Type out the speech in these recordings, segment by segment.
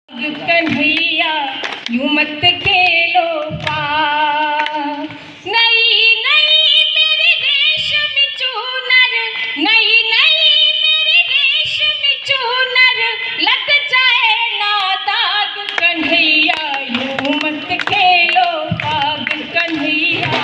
कन्हैया यूं मत खेलो पार, नई नई मेरी रेशम चूनर, नई नई मेरी रेशम चूनर, लग जाए ना दाग कन्हैया यूं मत खेलो पाग कन्हैया।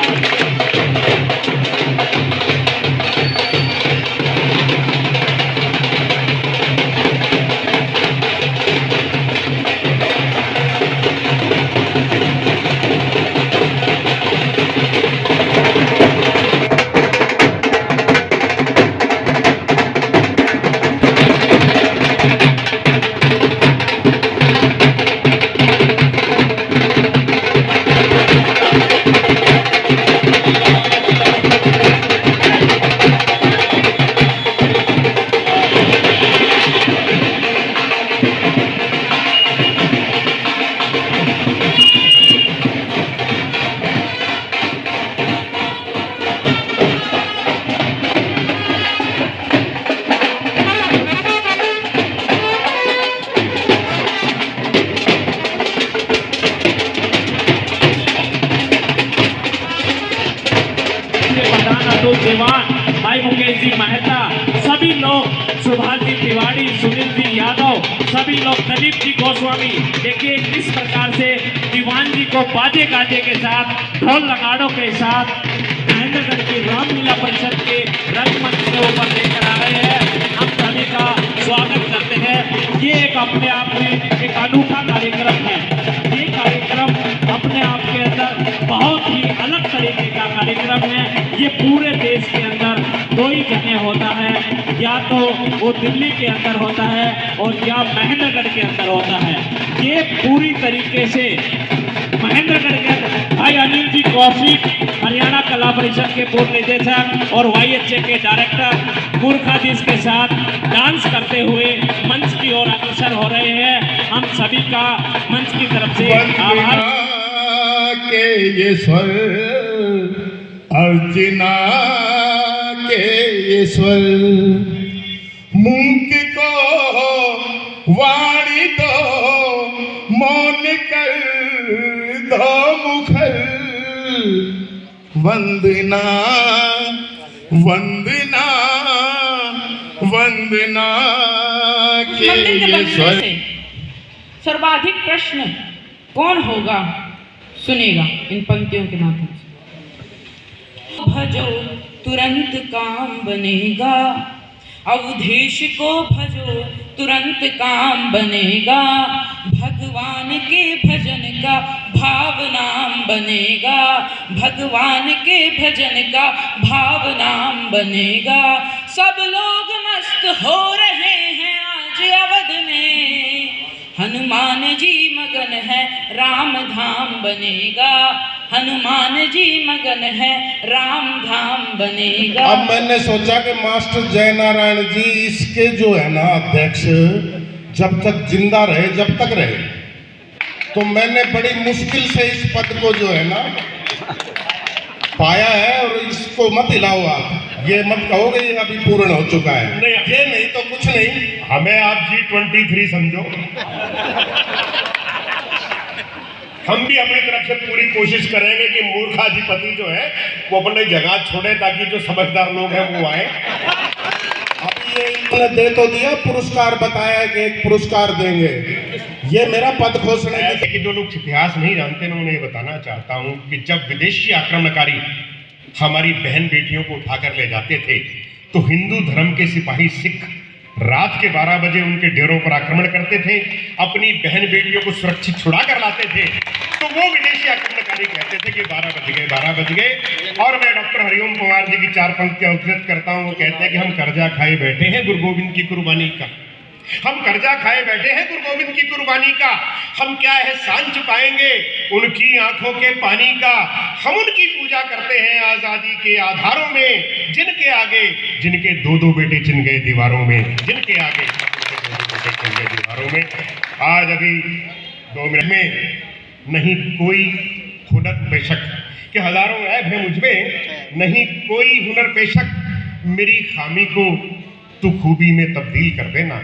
दीवान भाई मुकेश जी मेहता, सभी लोग, सुभाष जी तिवारी, सुनील जी यादव, सभी लोग, प्रदीप जी गोस्वामी, देखिए किस प्रकार से दीवान जी को बाजे गाजे के साथ, ढोल नगाड़ों के साथ महेंद्रगढ़ की रामलीला परिषद के रंगमंच के ऊपर लेकर आ रहे हैं। हम सभी का स्वागत करते हैं। ये एक अपने आप में एक अनूठा कार्यक्रम है। ये कार्यक्रम अपने आप के अंदर बहुत ही अलग तरीके का कार्यक्रम है। ये पूरे देश के अंदर दो ही जगह होता है, या तो वो दिल्ली के अंदर होता है और या महेंद्रगढ़ के अंदर होता है। ये पूरी तरीके से महेंद्रगढ़ के अंदर भाई अनिल जी कौशिक, हरियाणा कला परिषद के पूर्व निदेशक और YHA के डायरेक्टर मूर्खा जी के साथ डांस करते हुए मंच की ओर अग्रसर हो रहे हैं। हम सभी का मंच की तरफ से आभार। के ये स्वर अर्चना के ये स्वर, मूक को वाणी दो, मौन कर दो मुखर, वंदना वंदना वंदना के ये स्वर। सर्वाधिक प्रश्न कौन होगा, सुनेगा इन पंक्तियों के माध्यम से। भजो तुरंत काम बनेगा, अवधेश को भजो तुरंत काम बनेगा, भगवान के भजन का भाव नाम बनेगा, भगवान के भजन का भाव नाम बनेगा। सब लोग मस्त हो रहे हैं आज अवध में, हनुमान जी मगन है राम धाम बनेगा, हनुमान जी मगन है राम धाम बनेगा। अब मैंने सोचा कि मास्टर जयनारायण जी इसके जो है ना अध्यक्ष, जब तक जिंदा रहे, जब तक रहे, तो मैंने बड़ी मुश्किल से इस पद को जो है ना पाया है। और इसको मत हिलाओ आप, ये मत कहोगे ये अभी पूर्ण हो चुका है। नहीं, ये नहीं तो कुछ नहीं। हमें आप G23 समझो। हम भी अपनी तरफ से पूरी कोशिश करेंगे कि मूर्खाधिपति जो है वो अपनी जगह छोड़े, ताकि जो समझदार लोग हैं वो आए। अभी ये इन्होंने दे तो दिया पुरस्कार, बताया कि एक पुरस्कार देंगे। ये मेरा पद घोषणा है कि जो लोग इतिहास नहीं जानते ना, उन्हें बताना चाहता हूँ कि जब विदेशी आक्रमणकारी हमारी बहन बेटियों को उठाकर ले जाते थे, तो हिंदू धर्म के सिपाही सिख रात के 12 बजे उनके डेरों पर आक्रमण करते थे, अपनी बहन बेटियों को सुरक्षित छुड़ा कर लाते थे। तो वो विदेशी आक्रमणकारी कहते थे कि 12 बज गए, 12 बज गए। और मैं डॉक्टर हरिओम कुमार जी की 4 पंक्तियां उद्धृत करता हूँ। वो कहते हैं कि हम कर्जा खाए बैठे हैं गुरु गोविंद की कुर्बानी का, हम कर्जा खाए बैठे हैं गुरु गोविंद की कुर्बानी का, हम क्या एहसान चुकाएंगे उनकी आंखों के पानी का। हम उनकी पूजा करते हैं आजादी के आधारों में, जिनके आगे जिनके 2-2 बेटे चिन गए दीवारों में, जिनके आगे 2-2 बेटे चिन गए दीवारों में। आज अभी 2 मिनट में नहीं कोई हुनर बेशक कि हजारों ऐब है मुझमें, नहीं कोई हुनर बेशक, मेरी खामी को तू खूबी में तब्दील कर देना।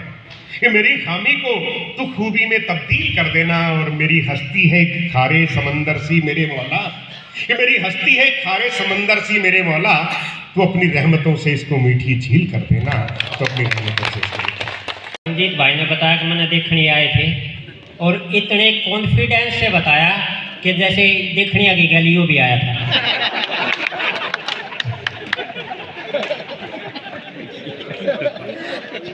कि मेरी खामी को तू खूबी में तब्दील कर देना। और मेरी हस्ती है एक खारे समंदर सी मेरे मौला, कि मेरी हस्ती है खारे समंदर सी मेरे मौला, तो अपनी रहमतों से इसको मीठी झील कर देना। तो अपनी रहमतों से इसको। रंजीत भाई ने बताया कि मैंने देखने आए थे, और इतने कॉन्फिडेंस से बताया कि जैसे देखनिया की गलियों भी आया था।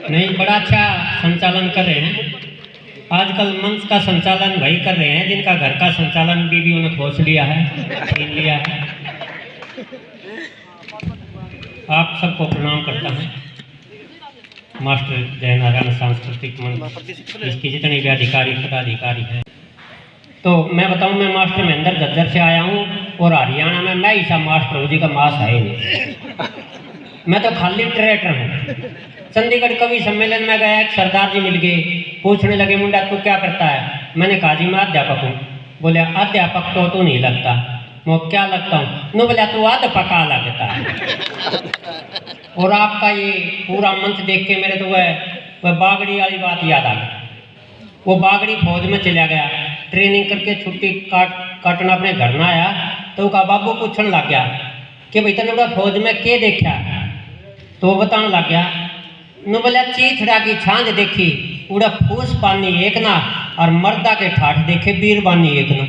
नहीं, बड़ा अच्छा संचालन कर रहे हैं। आजकल मंच का संचालन वही कर रहे हैं जिनका घर का संचालन बीवियों ने खोज लिया है, छीन लिया है। आप सबको प्रणाम करता हूँ। मास्टर जयनारायण सांस्कृतिक मंच, इसके जितने भी अधिकारी पदाधिकारी हैं। तो मैं बताऊं, मैं मास्टर महेंद्र झज्जर से आया हूं, और हरियाणा में मैं ऐसा मास्टर हूँ जी का मास है ही नहीं। मैं तो खाली ट्रेटर हूँ। चंडीगढ़ कवि सम्मेलन में गया, एक सरदार जी मिल गए, पूछने लगे मुंडा तू क्या करता है? मैंने कहा जी मैं अध्यापक हूँ। बोले अध्यापक तो नहीं लगता। मैं क्या लगता हूँ? नो बोला तू आध पका लगता है। और आपका ये पूरा मंच देख के मेरे तो वह बागड़ी वाली बात याद आ गई। वो बागड़ी फौज में चला गया, ट्रेनिंग करके छुट्टी काटना अपने घर ना आया, तो उसका बाबू पूछने लग गया कि भाई तेने फौज में के देखा? तो वो बताने लग गया, नु बोला चीथड़ा की छांझ देखी, उड़ा फूस पानी एक ना, और मर्दा के ठाठ देखे बीरबानी एक ना।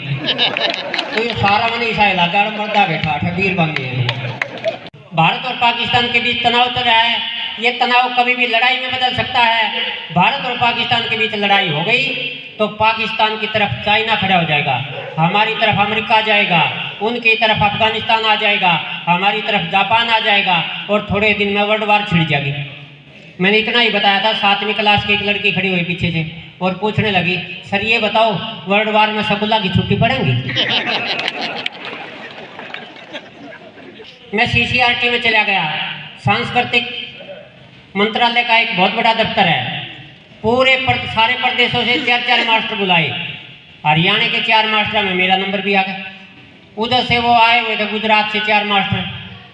तो ये सारा मन ऐसा लगा, मर्दा के ठाठ है बीरबानी एक ना। भारत और पाकिस्तान के बीच तनाव चल रहा है। ये तनाव कभी भी लड़ाई में बदल सकता है। भारत और पाकिस्तान के बीच लड़ाई हो गई तो पाकिस्तान की तरफ चाइना खड़ा हो जाएगा, हमारी तरफ अमेरिका जाएगा, उनकी तरफ अफगानिस्तान आ जाएगा, हमारी तरफ जापान आ जाएगा, और थोड़े दिन में वर्ल्ड वार छिड़ जाएगी। मैंने इतना ही बताया था। 7वीं क्लास की एक लड़की खड़ी हुई पीछे से और पूछने लगी, सर ये बताओ वर्ल्ड वार में स्कूल की छुट्टी पड़ेंगी? मैं CCRT में चला गया। सांस्कृतिक मंत्रालय का एक बहुत बड़ा दफ्तर है। सारे प्रदेशों से 4 मास्टर बुलाए। हरियाणा के 4 मास्टर में मेरा नंबर भी आ गया। उधर से वो आए हुए थे गुजरात से 4 मास्टर।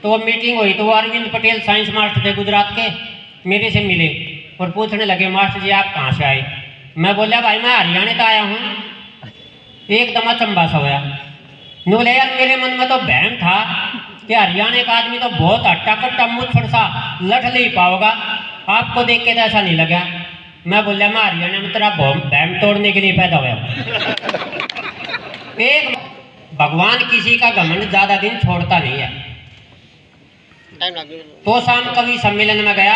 तो वो मीटिंग हुई तो वो अरविंद पटेल साइंस मास्टर थे गुजरात के, मेरे से मिले और पूछने लगे, मास्टर जी आप कहाँ से आए? मैं बोला भाई मैं हरियाणा से आया हूँ। एकदम अचंबा सा होया। बोले यार मेरे मन में तो बहम था कि हरियाणा का आदमी तो बहुत हट्टा कट्टा मुच्छड़ सा लठ ले ही पाओगा, आपको देख के तो ऐसा नहीं लगा। मैं बोला मैं हरियाणा में तेरा बहम तोड़ने के लिए पैदा हुआ। एक भगवान किसी का घमंड ज्यादा दिन छोड़ता नहीं है। तो शाम कवि सम्मेलन में गया,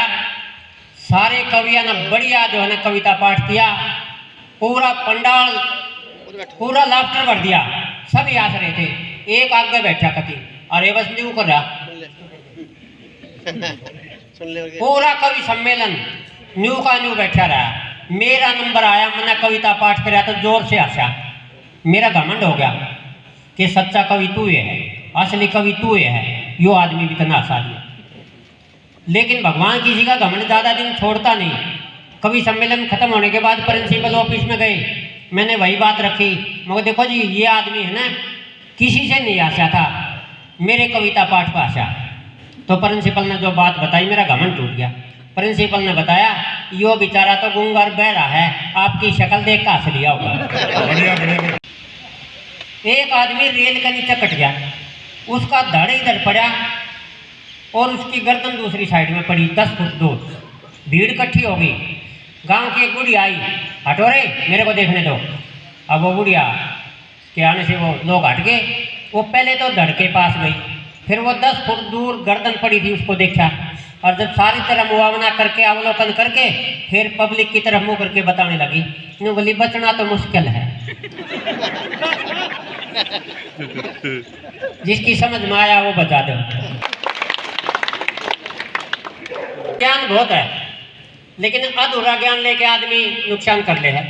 सारे कवियों ने बढ़िया जो है ना कविता पाठ किया, पूरा पंडाल पूरा लाफ्टर भर दिया, सभी हंस रहे थे। एक आगे बैठा कति, अरे बस न्यू कर रहा। पूरा कवि सम्मेलन न्यू का न्यू बैठा रहा। मेरा नंबर आया, मैंने कविता पाठ कराया तो जोर से हंसा। मेरा घमंड हो गया कि सच्चा कवि तू ही है, असली कवि तू ही है। यो आदमी भी इतना हंसा दिया। लेकिन भगवान किसी का घमंड ज्यादा दिन छोड़ता नहीं। कवि सम्मेलन खत्म होने के बाद प्रिंसिपल ऑफिस में गए, मैंने वही बात रखी। मगर देखो जी ये आदमी है ना किसी से नहीं हंसा था, मेरे कविता पाठ पर हंसा। तो प्रिंसिपल ने जो बात बताई मेरा घमंड टूट गया। प्रिंसिपल ने बताया यो बेचारा तो गूंगा और बहरा है, आपकी शक्ल देख कर हंस लिया होगा। एक आदमी रेल के नीचे कट गया, उसका धड़ इधर पड़ा और उसकी गर्दन दूसरी साइड में पड़ी 10 फुट दूर। भीड़ इकट्ठी हो गई। गांव की एक बुढ़िया आई, हटो रे मेरे को देखने दो। अब वो बुढ़िया के आने से वो लोग हट गए। वो पहले तो धड़ के पास गई, फिर वो 10 फुट दूर गर्दन पड़ी थी उसको देखा, और जब सारी तरह मुआवना करके अवलोकन करके फिर पब्लिक की तरफ मुँह करके बताने लगी, नो बोली बचना तो मुश्किल है। जिसकी समझ में आया वो बता दो। ज्ञान बहुत है लेकिन अधूरा ज्ञान लेके आदमी नुकसान कर ले है।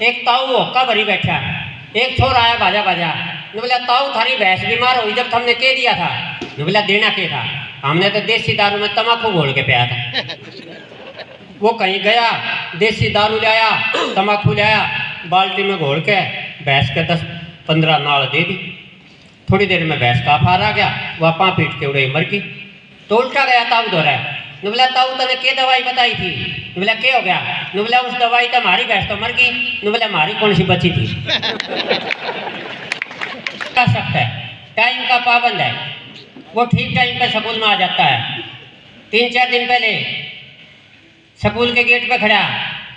एक ताऊ होक्का भरी बैठा है, एक छोर आया बाजा बाजा, बोला ताऊ थारी भैंस बीमार हुई जब हमने के दिया था? बोला देना के था? हमने तो देसी दारू में तम्बाकू घोल के पिया था। वो कहीं गया देसी दारू लाया, तम्बाकू लाया, बाल्टी में घोल के भैंस के 10-15 नाल दे दी। थोड़ी देर में भैंस का फार आ गया, वह पाँ पीट के उड़े मर गई। तो उल्टा गया ताऊ दोहरा, नु बोला ताऊ तने के दवाई बताई थी? नु बोला के हो गया? नु बोला उस दवाई तो हमारी भैंस तो मर गई। नु बोला हमारी कौन सी बची थी? कर सकता है, टाइम का पाबंद है, वो ठीक टाइम पे स्कूल में आ जाता है। 3-4 दिन पहले स्कूल के गेट पे खड़ा,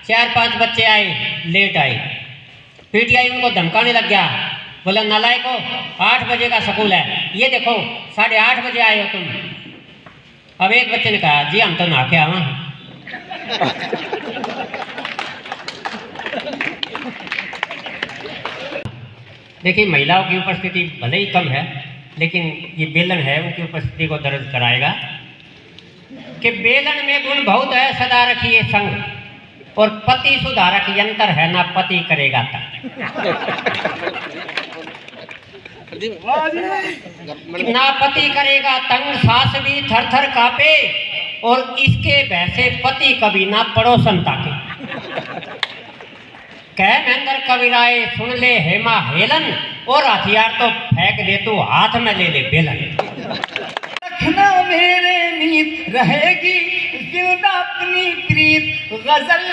4-5 बच्चे आए, लेट आए, पीटीआई उनको धमकाने लग गया, बोला नालायको 8 बजे का स्कूल है, ये देखो 8:30 बजे आए हो तुम। अब एक बच्चे ने कहा जी हम तो नहा के आवा। देखिए महिलाओं की उपस्थिति भले ही कम है, लेकिन ये बेलन है उनकी उपस्थिति को दर्ज कराएगा कि बेलन में गुण बहुत है, सदा रखिए संग, और पति सुधारक यंत्र है ना पति करेगा तंग। ना पति करेगा तंग, सास भी थर थर कापे, और इसके वैसे पति कभी ना पड़ोसन ताके। कह महेंद्र कविराय सुन ले हेमा हेलन, और हथियार तो फेंक दे तू हाथ में ले ले बेलन। रखना मेरे मीत रहेगी जिंदा अपनी प्रीत, गजल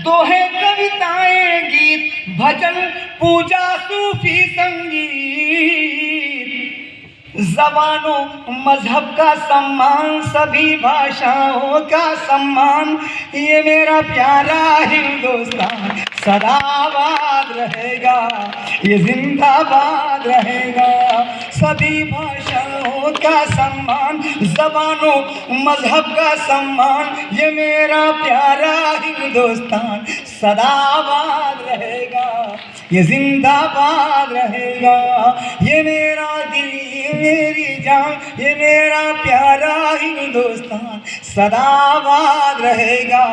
दोहे कविताएं गीत भजन पूजा सूफी संगीत, जबानों मजहब का सम्मान सभी भाषाओं का सम्मान, ये मेरा प्यारा हिंदुस्तान सदाबाद रहेगा, ये जिंदाबाद रहेगा। सभी भाषाओं का सम्मान, जबानों मजहब का सम्मान, ये मेरा प्यारा हिंदुस्तान सदाबाद रहेगा, ये जिंदाबाद रहेगा। ये मेरा दिल, ये मेरी जान, ये मेरा प्यारा हिंदुस्तान सदाबाद रहेगा,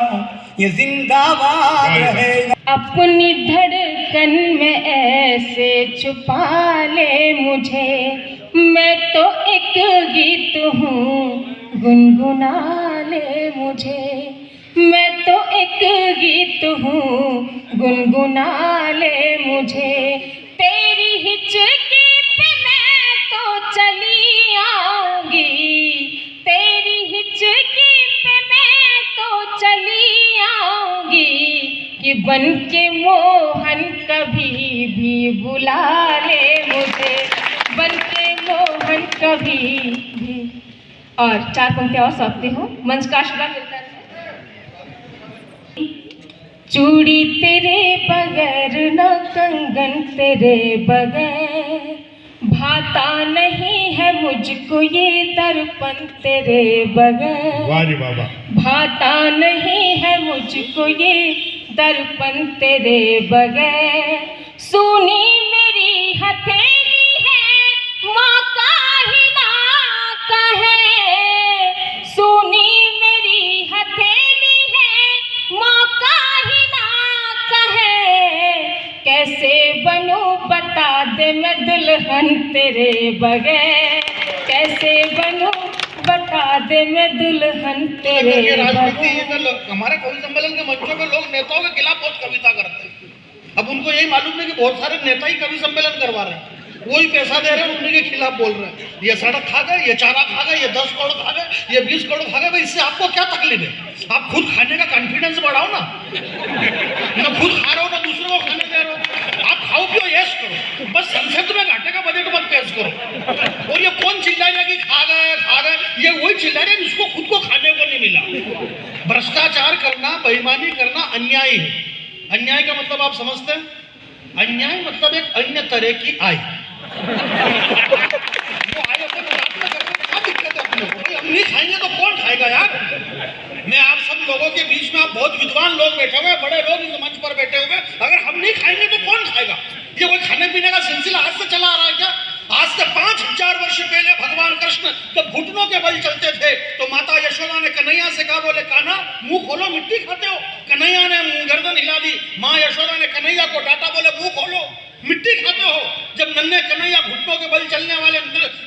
ये जिंदाबाद रहेगा। अपनी धड़कन में ऐसे छुपा ले मुझे, मैं तो एक गीत हूँ गुनगुना ले मुझे, मैं तो एक गीत हूँ गुनगुना ले मुझे। तेरी हिचकी पे मैं तो चली आऊंगी, तेरी हिचकी पे मैं तो चली आऊंगी, कि बन के मोहन कभी भी बुला ले मुझे, बन के मोहन कभी भी। और 4 पंक्तियाँ और सकती हूँ, मंच का आशीर्वाद मिलता है। चूड़ी तेरे बगैर न कंगन तेरे बगैर, भाता नहीं है मुझको ये दर्पण तेरे बगैर। वाह जी बाबा। भाता नहीं है मुझको ये दर्पण तेरे बगैर। सुनी मेरी हथेली है मौका ही ना कहे, सुनी मेरी हथेली है मौका ही ना कहे। कैसे बनूं बता दे मैं दुल्हन तेरे बगैर, कैसे बनूं बता दे मैं दुल्हन तेरे बगैर। हमारे कवि सम्मेलन के मंचों पे लोग नेताओं के खिलाफ बहुत कविता करते हैं। अब उनको यही मालूम नहीं कि बहुत सारे नेता ही कवि सम्मेलन करवा रहे हैं, वही पैसा दे रहे हैं, उन्हीं के खिलाफ बोल रहे हैं। ये सड़क खा गए, ये चारा खा गए, ये 10 करोड़ खा गए, ये 20 करोड़ खा गए। इससे आपको क्या तकलीफ है? आप खुद खाने का कॉन्फिडेंस बढ़ाओ ना, खुद खा रहे हो ना दूसरों को खाने दे रहे हो। आप खाओ पियो ऐश करो, बस संसद में घाटे का बजट मत पेश करो। और ये कौन चिल्ला रहा कि खा गए, ये वही चिल्ला रहे जिसको खुद को खाने को नहीं मिला। भ्रष्टाचार करना, बेईमानी करना अन्याय है। अन्याय का मतलब आप समझते हैं? अन्याय मतलब एक अन्य तरह की आय। वो आय अपन प्राप्त करने में क्या दिक्कत है अपने को? भाई हम नहीं खाएंगे तो कौन खाएगा यार? मैं आप सब लोगों के बीच में, आप बहुत विद्वान लोग बैठे हुए, बड़े लोग इस मंच पर बैठे हुए, अगर हम नहीं खाएंगे तो कौन खाएगा? ये कोई खाने पीने का सिलसिला आज से चला आ रहा है क्या? आज से 5000 वर्ष पहले भगवान कृष्ण जब घुटनों के बल चलते थे तो माता यशोदा ने कन्हैया से कहा, बोले कान्हा मुंह खोलो, मिट्टी खाते हो। कन्हैया ने गर्दन हिला दी। माँ यशोदा ने कन्हैया को डांटा, बोले मुंह खोलो, मिट्टी खाते हो। जब नन्हे कन्हैया घुटनों के बल चलने वाले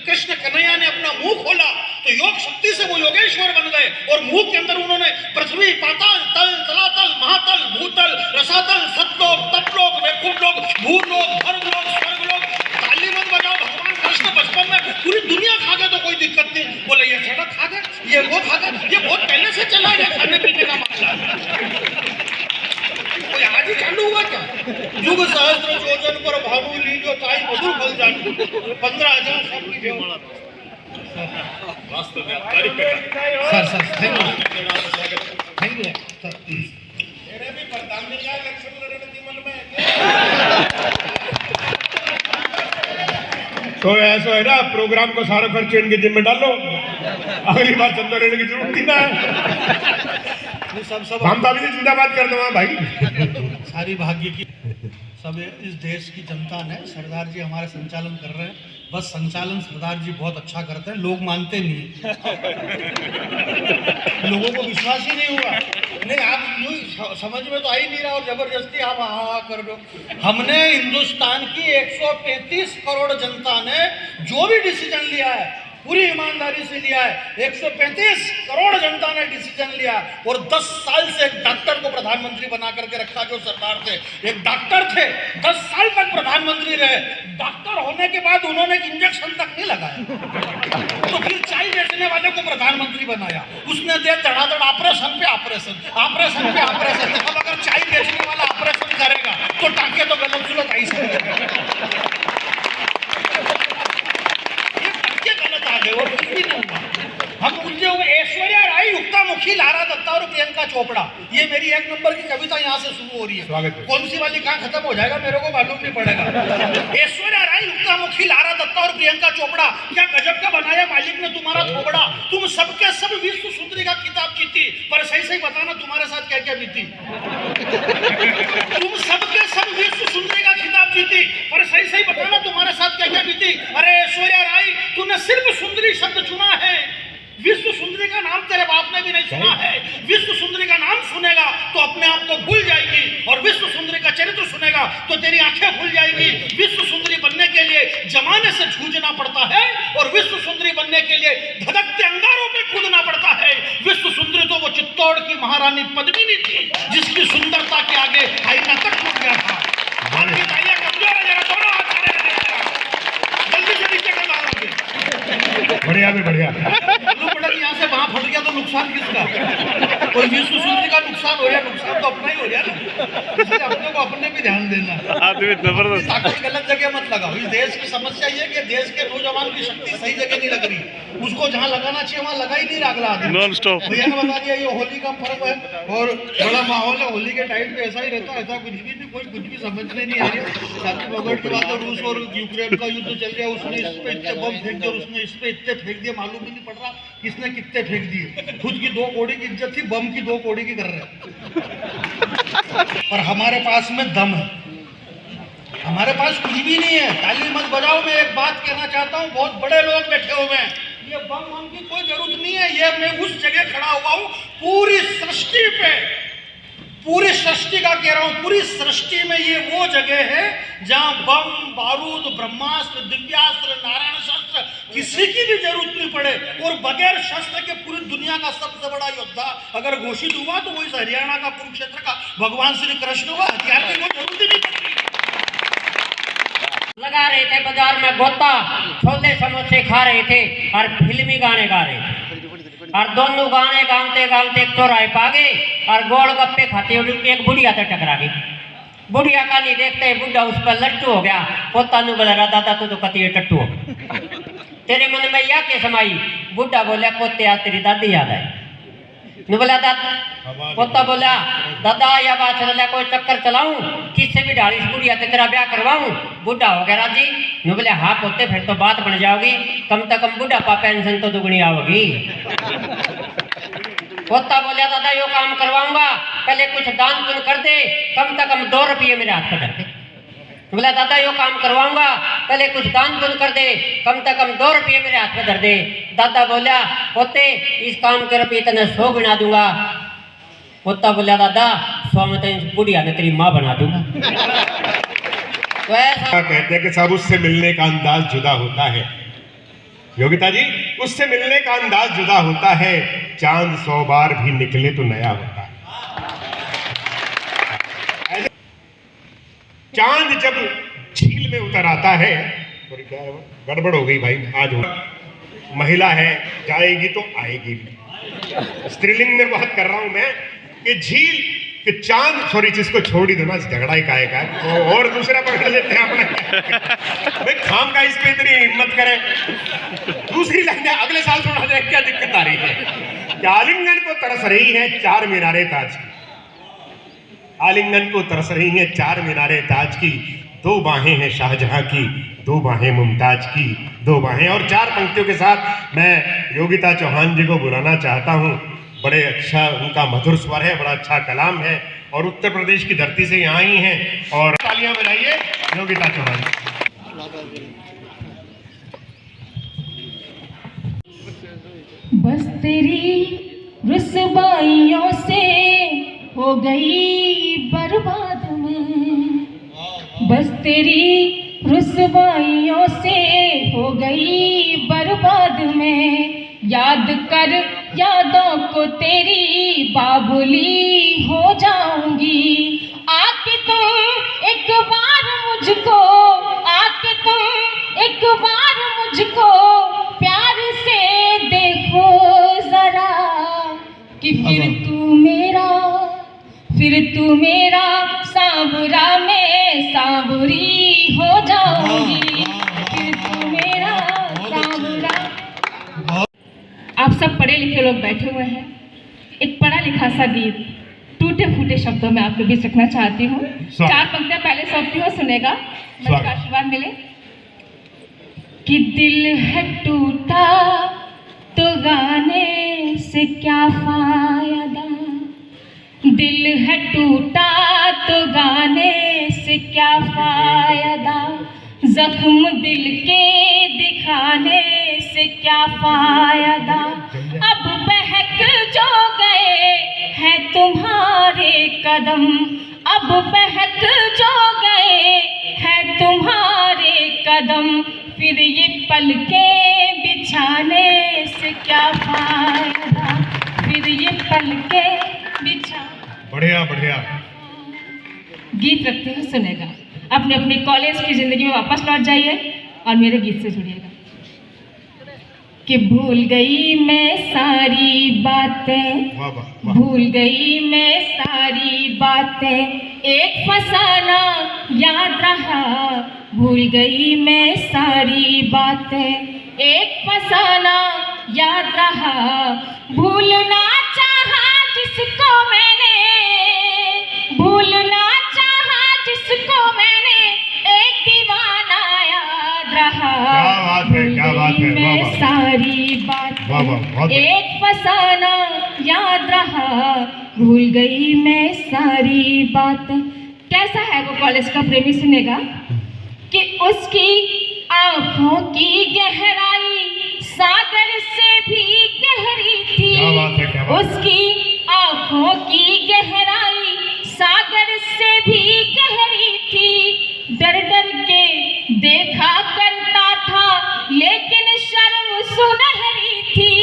कृष्ण कन्हैया ने अपना मुंह खोला तो योग शक्ति से वो योगेश्वर बन गए, और मुंह के अंदर उन्होंने पृथ्वी, पाताल, तल, तलातल, महातल, भूतल, रसातल, सतलोक, तपलोक, वैकुंठलोक, भूलोक, भर्गलोक, स्वर्गलोक। ताली मत बजाओ, भगवान कृष्ण बचपन में पूरी दुनिया खा गए तो कोई दिक्कत नहीं। बोले ये सड़क खा गए, ये वो खा कर, ये बहुत पहले से चला है खाने पीने का मामला। कोई आज ही चालू हुआ क्या? युग सहस्त्र योजन पर भानु लीजो ताई मधुर फल जानू 15,000 सबकी जो वास्तव में तारीफ कर सर थैंक यू सर। मेरे भी प्रधान का इलेक्शन लड़ने की मन में तो ऐसा है ना, प्रोग्राम को सारा खर्च इनके जिम्मे डाल लो, अगली बार चंदा लेने की जरूरत नहीं है। सब हम ताली से जिंदाबाद कर दो भाई। सारी भाग्य की सब इस देश की जनता ने, सरदार जी हमारे संचालन कर रहे हैं, बस संचालन सरदार जी बहुत अच्छा करते हैं, लोग मानते नहीं, लोगों को विश्वास ही नहीं हुआ। नहीं, आप यूँ समझ में तो आ ही नहीं रहा और जबरदस्ती आप हाँ कर दो। हमने हिंदुस्तान की 135 करोड़ जनता ने जो भी डिसीजन लिया है पूरी ईमानदारी से लिया है। 135 करोड़ जनता ने डिसीजन लिया और 10 साल से एक डॉक्टर को प्रधानमंत्री बना करके रखा जो सरदार थे। एक डॉक्टर थे, 10 साल तक प्रधानमंत्री रहे। डॉक्टर होने के बाद उन्होंने इंजेक्शन तक नहीं लगाया, तो फिर चाय बेचने वाले को प्रधानमंत्री बनाया। उसने दिया धड़ाधड़ ऑपरेशन पे ऑपरेशन, ऑपरेशन पे ऑपरेशन। अब अगर चाय बेचने वाला ऑपरेशन करेगा तो टांके तो गलत सुलत आई सकते, और कुछ भी नहीं हुआ। हम उलझे हुए ऐश्वर्या राय, युक्तामुखी, लारा दत्ता और प्रियंका चोपड़ा, ये मेरी 1 नंबर की कविता यहाँ से शुरू हो रही है। कौन सी वाली कहाँ खत्म हो जाएगा मेरे को मालूम नहीं पड़ेगा। ऐश्वर्या राय, युक्तामुखी, लारा दत्ता और प्रियंका चोपड़ा, क्या गजब का बनाया मालिक ने तुम्हारा थोबड़ा। तुम सबके सब विश्व सुंदरी का खिताब जीती, पर सही सही बताना तुम्हारे साथ क्या क्या बीती। तुम सबके सब विश्व सुंदरी का खिताब जीती, पर सही सही बताना तुम्हारे साथ क्या क्या बीती। अरे ऐश्वर्या राय, तूने सिर्फ सुंदरी शब्द चुना है, विश्व सुंदरी का नाम तेरे बाप ने भी नहीं सुना है। विश्व सुंदरी का नाम सुनेगा तो अपने आप को भूल जाएगी, और विश्व सुंदरी का चरित्र सुनेगा तो तेरी आंखें खुल जाएगी। विश्व सुंदरी बनने के लिए जमाने से जूझना पड़ता है, और विश्व सुंदरी बनने के लिए धधकते अंगारों पे कूदना पड़ता है। विश्व सुंदरी तो वो चित्तौड़ की महारानी पद्मिनी थी, जिसकी सुंदरता के आगे आईना तक टूट गया था। आपकी तालियां कमजोर है, जरा दोनों हाथ खड़े रखें, जल्दी से नीचे कर मारोगे। बढ़िया भी बढ़िया। यहाँ से वहां फट गया तो नुकसान किसका? कोई विश्व सुंदरी का नुकसान हो गया, नुकसान तो अपना ही हो गया ना। इसलिए अपने को अपने भी ध्यान देना। ताकत गलत जगह मत लगाओ। इस देश की समस्या ये है कि देश के नौजवान की शक्ति सही जगह नहीं लग रही, उसको जहाँ लगाना चाहिए वहाँ लगा ही नहीं रहा अगला आदमी। नॉन स्टॉप भैया ने बता दिया ये होली का पर्व है और बड़ा माहौल है, होली के टाइम पे ऐसा ही रहता है, ऐसा कुछ भी नहीं, कोई कुछ भी समझने नहीं आ रही। शादी बगड़ की बात है, रूस और यूक्रेन का युद्ध चल रहा है, उसने इस पे इतने बम फेंक दिए, उसने इस पे इतने फेंक दिए, मालूम ही नहीं पड़ रहा किसने कितने फेंक दिए। खुद की 2 कौड़ी की इज्जत थी, बम की 2 कौड़ी की कर रहे हैं। और हमारे पास में दम है, हमारे पास कुछ भी नहीं है। ताली मत बजाओ। मैं एक बात कहना चाहता हूँ, बहुत बड़े लोग बैठे हुए हैं, ये बम की कोई जरूरत नहीं है। ये मैं उस जगह खड़ा हुआ हूँ पूरी सृष्टि पे, पूरी सृष्टि का कह रहा हूं, पूरी सृष्टि में ये वो जगह है जहां बम, बारूद, ब्रह्मास्त्र, दिव्यास्त्र, नारायण शस्त्र किसी की भी जरूरत नहीं पड़े। और बगैर शस्त्र के पूरी दुनिया का सबसे बड़ा योद्धा अगर घोषित हुआ तो वो इस हरियाणा का कुरुक्षेत्र का भगवान श्री कृष्ण हुआ। हथियार की कोई जरूरत ही नहीं पड़ती। लगा रहे थे बाजार में गोता, छोले समोसे खा रहे थे और फिल्मी गाने गा रहे थे, और दोनों गाने गाते गाते एक चौराहे पा गए और गोलगप्पे खाते हुए एक बुढ़िया से टकरा गई। बुढ़िया का नहीं देखते बुढ़ा उस पर लट्टू हो गया। पोता नु बोला दादा तू तो कती टट्टू हो, तेरे मन में या के समाई? बुढ़ा बोला पोते आ तेरी दादी याद है। नु बोला दादा, पोता बोला दादा या बात चला कोई चक्कर चलाऊं, किससे भी ढाली बुढ़िया से तेरा ब्याह करवाऊं? बुढ़ा हो गया राजी। नु बोले हाँ पोते फिर तो बात बन जाओगी, कम से कम बुढ़ापा पेंशन तो दुगनी आओगी। पोता बोला दादा यो काम करवाऊंगा, पहले कुछ दान पुण्य कर दे, कम से कम 2 रुपये मेरे हाथ पर धर दे। बोला दादा यो काम करवाऊंगा, पहले कुछ दान पुण्य कर दे, कम से कम 2 रुपये मेरे हाथ में धर दे। दादा बोला पोते इस काम के रुपये इतने 100 गिना दूंगा। पोता बोला दादा 100 में तो बुढ़िया ने तेरी माँ बना दूंगा। तो ऐसा कहते हैं कि सब उससे मिलने का अंदाज जुदा होता है। योगिता जी, उससे मिलने का अंदाज जुदा होता है। चांद 100 बार भी निकले तो नया होता है। चांद जब झील में उतर आता है, और क्या गड़बड़ हो गई भाई आज, महिला है जाएगी तो आएगी भी। स्त्रीलिंग में बात कर रहा हूं मैं कि झील कि चांद, सॉरी जिसको छोड़ ही दो ना, झगड़ा ही काहे का है, और दूसरा पकड़ लेते हैं अपने। भाई खाम का इस पे इतनी हिम्मत करें। दूसरी लाइन अगले साल छोड़ा जाए, क्या दिक्कत आ रही है? आलिंगन को तरस रही है चार मीनारे ताज की, आलिंगन को तरस रही है चार मीनारे ताज की, दो बाहें हैं शाहजहां की, दो बाहें मुमताज की, दो बाहें। और चार पंक्तियों के साथ मैं योगिता चौहान जी को बुलाना चाहता हूं। बड़े अच्छा उनका मधुर स्वर है, बड़ा अच्छा कलाम है, और उत्तर प्रदेश की धरती से यहाँ ही हैं। और तालियां बजाइए योगिता चौहान। बस तेरी रुसवाइयों से हो गई बर्बाद में, बस तेरी रुसवाइयों से हो गई बर्बाद में। याद कर यादों को तेरी बाबुली हो जाऊंगी। आके तुम एक बार मुझको, आके तुम एक बार मुझको प्यार से देखो जरा, कि फिर तू मेरा सांवरा में सांवरी हो जाऊंगी, फिर तू मेरा सांवरा। आप सब पढ़े लिखे लोग बैठे हुए हैं, एक पढ़ा लिखा सा गीत टूटे फूटे शब्दों में आपके बीच रखना चाहती हूँ। चार पंक्तियां पहले सौंपती हूँ, सुनेगा, मुझे आशीर्वाद मिले। कि दिल है टूटा तो गाने से क्या फायदा, दिल है टूटा तो गाने से क्या फायदा, जख्म दिल के दिखाने से क्या फायदा। अब बहक जो गए हैं तुम्हारे कदम, अब बहक जो गए हैं तुम्हारे कदम, फिर ये पलकें बिछाने से क्या फायदा, फिर ये पलकें बिछा। बढ़िया बढ़िया गीत रखते हैं, सुनेगा। अपने अपने कॉलेज की जिंदगी में वापस लौट जाइए और मेरे गीत से जुड़िएगा। कि भूल गई मैं सारी बातें, भूल गई मैं सारी बातें, एक फसाना याद रहा, भूल गई मैं सारी बातें, एक फसाना याद रहा। भूलना चाहा जिसको मैंने, भूलना चाहा जिसको मैंने, एक दीवाना याद रहा। क्या बात है, क्या बात है, मैं सारी बात एक फसाना याद रहा, भूल गई मैं सारी बात। कैसा है वो कॉलेज का प्रेमी, सुनेगा। कि उसकी आंखों की गहराई सागर से भी गहरी थी, क्या बात है, क्या बात है। उसकी आंखों की गहराई सागर से भी गहरी थी। डर डर के देखा करता था लेकिन शर्म सुनहरी थी,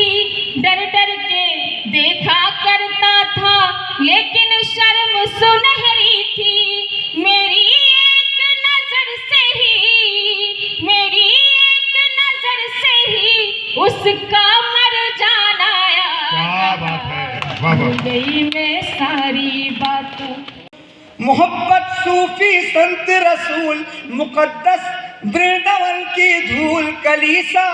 डर डर के देखा करता था लेकिन शर्म सुनहरी थी। मेरी एक नजर से ही, मेरी एक नजर से ही उसका मर जाना याद रहा। भूल गई मैं सारी बातों। मोहब्बत सूफी संत रसूल मुकद्दस वृंदावन की धूल, कलीसा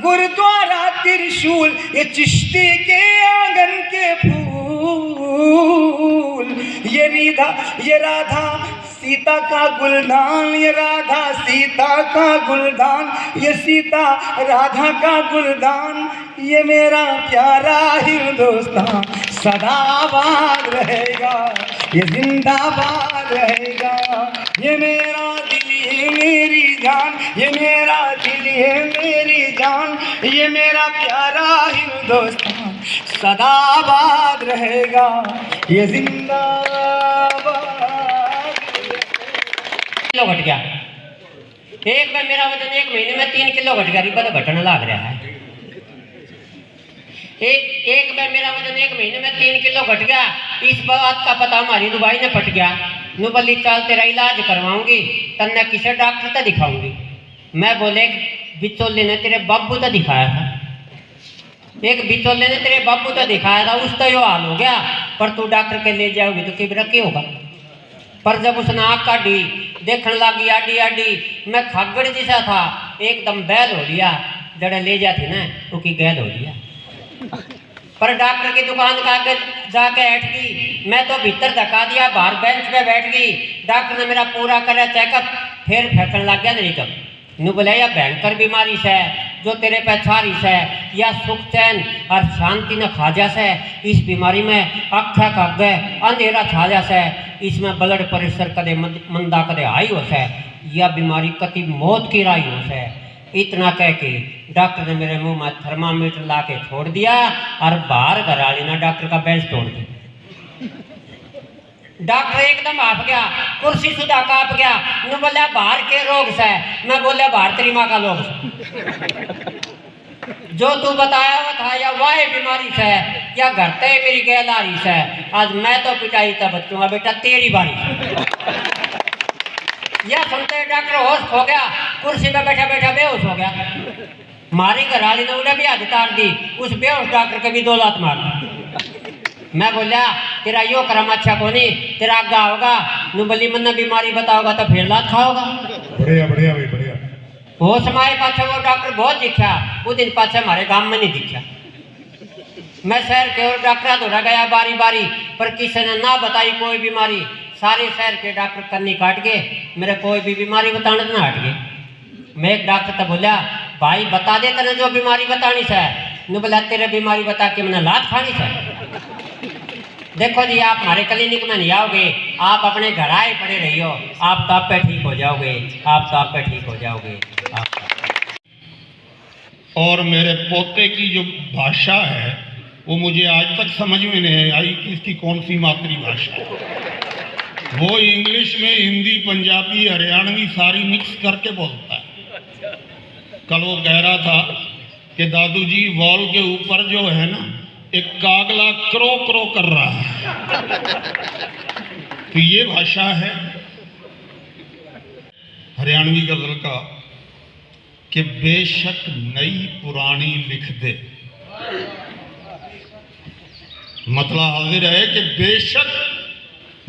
गुरुद्वारा त्रिशूल, ये चिश्ती के आंगन के फूल, ये राधा सीता का गुलदान, ये राधा सीता का गुलदान, ये सीता राधा का गुलदान, ये मेरा प्यारा हिंदुस्तान सदाबाद रहेगा, ये जिंदाबाद रहेगा। ये मेरा दिल है मेरी जान, ये मेरा दिल है मेरी जान, ये मेरा प्यारा हिंदुस्तान सदाबाद रहेगा, ये जिंदाबाद। किलो घट गया, एक बार मेरा वजन 1 महीने में 3 किलो घट गया, रिबा तो घटने लग रहा है। एक बार मेरा वजन 1 महीने में 3 किलो घट गया। इस बात का पता हमारी दुबई ने पट गया। नुबली चाल तेरा इलाज करवाऊंगी, तन्ने किसे डॉक्टर तक दिखाऊंगी। मैं बोले बिचौले ने तेरे बाबू तक दिखाया था। एक बिचौले ने तेरे बापू तो दिखाया था, उसका यो हाल हो गया। पर तू डॉक्टर के ले जाओगी तो किबरा के होगा। पर जब उसने आँख काटी, देखने लगी आडी आडी, मैं खागड़ जैसा था, एकदम बैल हो लिया। जड़े ले जाती ना उसकी गैल हो लिया। पर डॉक्टर की दुकान का आगे जाके बैठ गई, मैं तो भीतर धक्का दिया, बाहर बेंच पे बैठ गई। डॉक्टर ने मेरा पूरा करा चेकअप, फिर फेंकने लग गया नहीं कब नू बोला यह भयंकर बीमारी से जो तेरे पे छारी से या सुख चैन और शांति न खा जैसे। इस बीमारी में अक्खा कब गए अंधेरा छा जैसे। इसमें ब्लड प्रेशर कदे मंदा कदे हाई हो से, यह बीमारी कति मौत की राई हो से। इतना कह के डॉक्टर ने मेरे मुंह में थर्मामीटर ला के छोड़ दिया और बाहर घर वाली ना डॉक्टर का बेंच तोड़ दिया। डॉक्टर एकदम आप गया, कुर्सी सुधा काप गया। न बोला बाहर के रोग से, मैं बोला बाहर तेरी माँ का लोग से। जो तू बताया हुआ था या वाह बीमारी से या घर ते मेरी गैलारी से। आज मैं तो पिटाई तब बच्चों बेटा तेरी बारी। यह सुनते डॉक्टर होश खो गया, कुर्सी पे बैठा बैठा बेहोश हो गया। मारी घरवाली ने उन्हें भी हाथ तार दी, उस बेहोश डॉक्टर के भी 2 लात मार दी। मैं बोला तेरा यो करम अच्छा को नहीं, तेरा आगा होगा नू बली मन्ना बीमारी बताओगा तो फिर लात खाओगा। बढ़िया बढ़िया भाई बढ़िया। वो समय पाछे वो डॉक्टर बहुत दिखा, वो दिन पाछे हमारे गांव में नहीं दिखा। मैं शहर के और डॉक्टर दौड़ा गया बारी बारी, पर किसी ने ना बताई कोई बीमारी। सारे शहर के डॉक्टर कन्नी काट के मेरे कोई भी बीमारी बताने ना हट गए। मैं एक डॉक्टर तो बोला भाई बता दे तेने जो बीमारी बतानी से। न बोला तेरे बीमारी बता के मैंने लात खानी से। देखो जी आप हमारे क्लिनिक में नहीं आओगे, आप अपने घर आए पड़े रही हो, आप तो आप पे ठीक हो जाओगे, आप तो आप पे ठीक हो जाओगे। और मेरे पोते की जो भाषा है वो मुझे आज तक समझ में नहीं आई कि इसकी कौन सी मातृभाषा है। वो इंग्लिश में हिंदी पंजाबी हरियाणवी सारी मिक्स करके बोलता है। कल वो कह रहा था कि दादू जी वॉल के ऊपर जो है ना एक कागला क्रो क्रो कर रहा है। तो ये भाषा है हरियाणवी गजल का कि बेशक नई पुरानी लिख दे। मतलब हाजिर है कि बेशक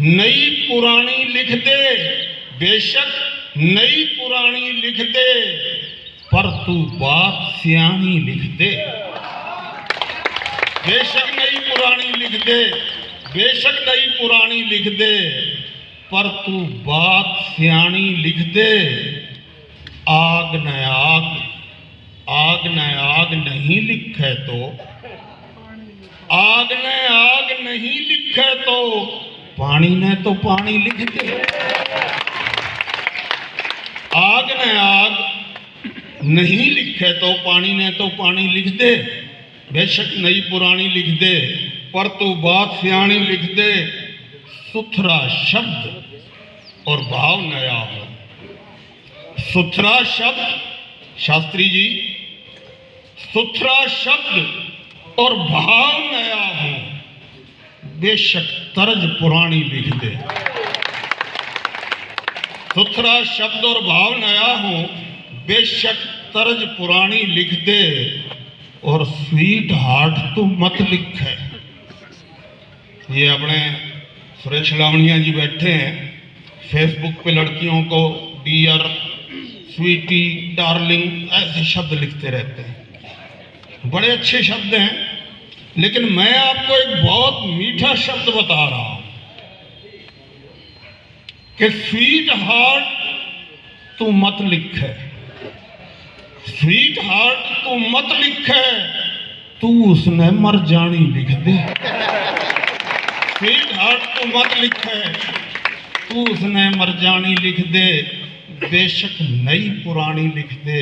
नई पुरानी लिख दे, बेशक नई पुरानी लिख दे, पर तू बात सियानी लिख दे। बेशक नई पुरानी लिख दे, बेशक नई पुरानी लिख दे, पर तू बात सियानी लिख दे। आग न आग, आग न आग नहीं लिखे तो, आग ने आग नहीं लिखे तो पानी ने तो पानी लिख दे। आग ने आग नहीं लिखे तो पानी ने तो पानी लिख दे। बेशक नई पुरानी लिख दे, पर तू बात सियानी लिख दे। सुथरा शब्द और भाव नया हो। सुथरा शब्द शास्त्री जी, सुथरा शब्द और भाव नया हो। बेशक तर्ज पुरानी लिख दे। सुथरा शब्द और भाव नया हो, बेशक तर्ज पुरानी लिख दे। और स्वीट हार्ट तो मत लिखे। ये अपने सुरेश लावणिया जी बैठे हैं, फेसबुक पे लड़कियों को डियर, स्वीटी, डार्लिंग ऐसे शब्द लिखते रहते हैं। बड़े अच्छे शब्द हैं, लेकिन मैं आपको एक बहुत मीठा शब्द बता रहा हूं कि स्वीट हार्ट तू मत लिखे। स्वीट हार्ट तू मत लिखे, तू उसने मर जानी लिख दे। स्वीट हार्ट तू मत लिखे, तू उसने मर जानी लिख दे। बेशक नई पुरानी लिख दे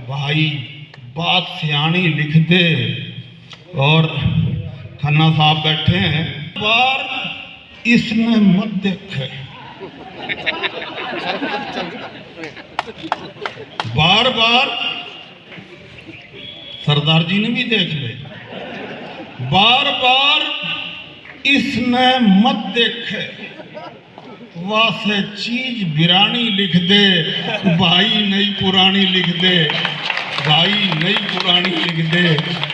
भाई, बात सियानी लिख दे। और खन्ना साहब बैठे हैं, बार इसने मत देखे, बार बार सरदार जी ने भी देख ले। बार बार इसने मत देखे, वासे चीज बिरानी लिख दे भाई, नई पुरानी लिख दे। भाई नई पुरानी लिख दे,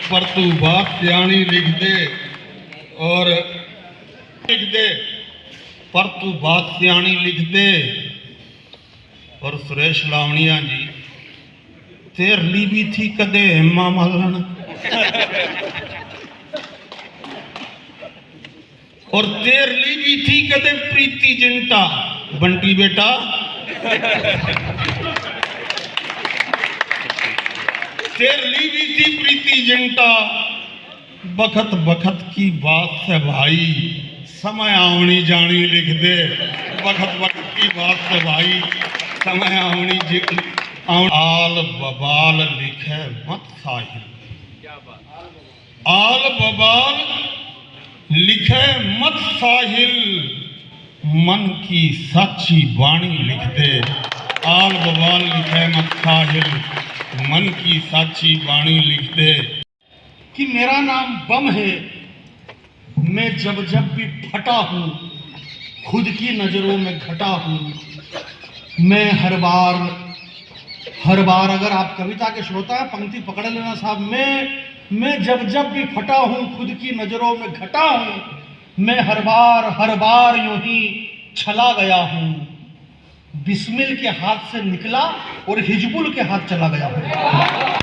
पर तू बात सियाणी लिख दे, और लिख दे पर तू बात सियाणी लिख दे। और सुरेश लावणिया जी, तेर ली भी थी कदे हेमा मालन, और तेर ली भी थी कदे प्रीति जिंटा। बंटी बेटा, तेर ली भी थी प्रीति जिंटा, बखत बखत की बात है भाई, समय आवनी जानी लिख दे। बखत बखत की बात है भाई, समय आवनी आल बबाल लिखे मत साहिल, आल बबाल लिखे मत साहिल, मन की सच्ची वाणी लिख दे। आल बबाल लिखे मत साहिल, मन की सच्ची वाणी लिख दे। कि मेरा नाम बम है, मैं जब जब भी फटा हूँ, खुद की नजरों में घटा हूँ। मैं हर बार अगर आप कविता के श्रोता हैं, पंक्ति पकड़ लेना साहब। मैं जब जब भी फटा हूँ, खुद की नजरों में घटा हूँ। मैं हर बार यूं ही छला गया हूँ। बिस्मिल के हाथ से निकला और हिजबुल के हाथ चला गया हूँ।